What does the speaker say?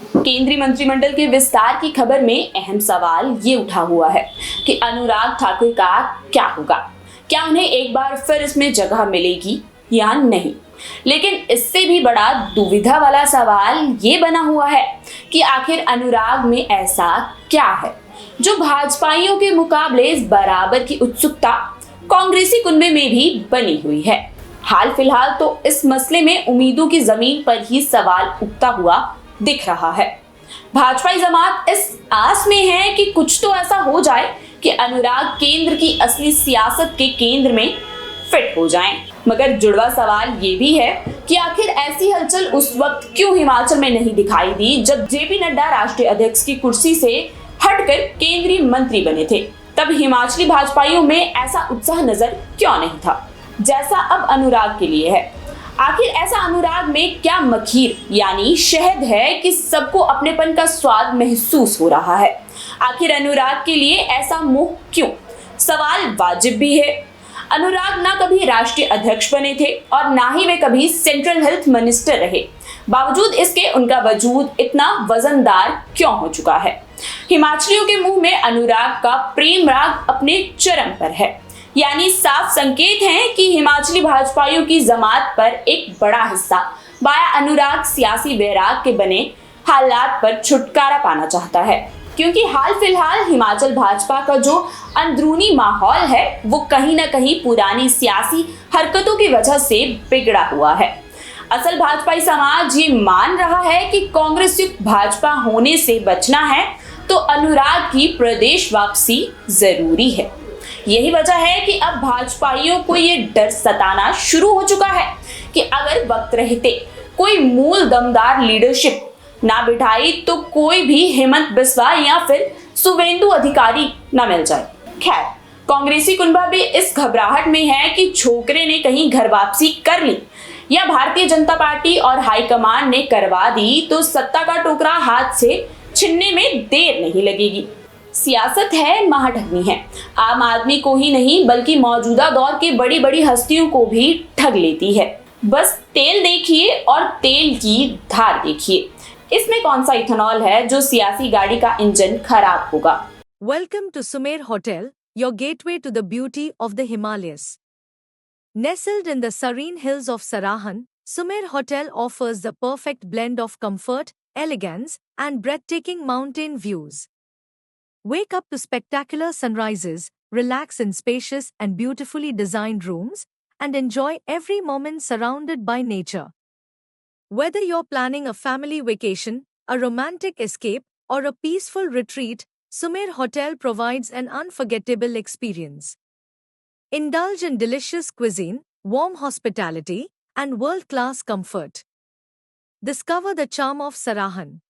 केंद्रीय मंत्रिमंडल के विस्तार की खबर में अहम सवाल ये उठा हुआ है कि अनुराग ठाकुर का क्या होगा। क्या उन्हें एक बार फिर इसमें जगह मिलेगी या नहीं। लेकिन इससे भी बड़ा दुविधा वाला सवाल ये बना हुआ है कि आखिर अनुराग में ऐसा क्या है जो भाजपाइयों के मुकाबले बराबर की उत्सुकता कांग्रेसी कुनबे में भी बनी हुई है। हाल फिलहाल तो इस मसले में उम्मीदों की जमीन पर ही सवाल उठता हुआ दिख रहा है। भाजपाई जमात इस आस में है कि कुछ तो ऐसा हो जाए कि अनुराग केंद्र की असली सियासत के केंद्र में फिट हो जाएं। मगर जुड़वा सवाल ये भी है कि आखिर ऐसी हलचल उस वक्त क्यों हिमाचल में नहीं दिखाई दी जब जेपी नड्डा राष्ट्रीय अध्यक्ष की कुर्सी से हटकर केंद्रीय मंत्री बने थे। तब हिमाचली भाजपाइयों में ऐसा उत्साह नजर क्यों नहीं था जैसा अब अनुराग के लिए है। आखिर ऐसा अनुराग में क्या मखीर यानी शहद है कि सबको अपनेपन का स्वाद महसूस हो रहा है। आखिर अनुराग के लिए ऐसा मोह क्यों, सवाल वाजिब भी है। अनुराग ना कभी राष्ट्रीय अध्यक्ष बने थे और ना ही वे कभी सेंट्रल हेल्थ मिनिस्टर रहे। बावजूद इसके उनका वजूद इतना वजनदार क्यों हो चुका है। हिमाचलियों के मुंह में अनुराग का प्रेम राग अपने चरम पर है। यानी साफ संकेत है कि हिमाचली भाजपाइयों की जमात पर एक बड़ा हिस्सा बाया अनुराग सियासी वैराग के बने हालात पर छुटकारा पाना चाहता है। क्योंकि हाल फिलहाल हिमाचल भाजपा का जो अंदरूनी माहौल है वो कहीं ना कहीं पुरानी सियासी हरकतों की वजह से बिगड़ा हुआ है। असल भाजपाई समाज ये मान रहा है कि कांग्रेस युक्त भाजपा होने से बचना है तो अनुराग की प्रदेश वापसी जरूरी है। यही वजह है कि अब भाजपाइयों को ये डर सताना शुरू हो चुका है कि अगर वक्त रहते कोई मूल दमदार लीडरशिप ना बिठाई तो कोई भी हेमंत बिस्वा या फिर सुवेंदु अधिकारी ना मिल जाए। खैर, कांग्रेसी कुनबा भी इस घबराहट में है कि छोकरे ने कहीं घर वापसी कर ली या भारतीय जनता पार्टी और हाईकमान ने करवा दी तो सत्ता का टोकरा हाथ से छिनने में देर नहीं लगेगी। सियासत है महाठगनी है, आम आदमी को ही नहीं बल्कि मौजूदा दौर की बड़ी बड़ी हस्तियों को भी ठग लेती है। बस तेल देखिए और तेल की धार देखिए, इसमें कौन सा इथेनॉल है जो सियासी गाड़ी का इंजन खराब होगा। Welcome to Sumer Hotel, your gateway to the beauty of the Himalayas. Nestled in the serene hills of Sarahan, Sumer Hotel offers the perfect blend of comfort, elegance, and breathtaking mountain views. Wake up to spectacular sunrises, relax in spacious and beautifully designed rooms, and enjoy every moment surrounded by nature. Whether you're planning a family vacation, a romantic escape, or a peaceful retreat, Sumer Hotel provides an unforgettable experience. Indulge in delicious cuisine, warm hospitality, and world-class comfort. Discover the charm of Sarahan.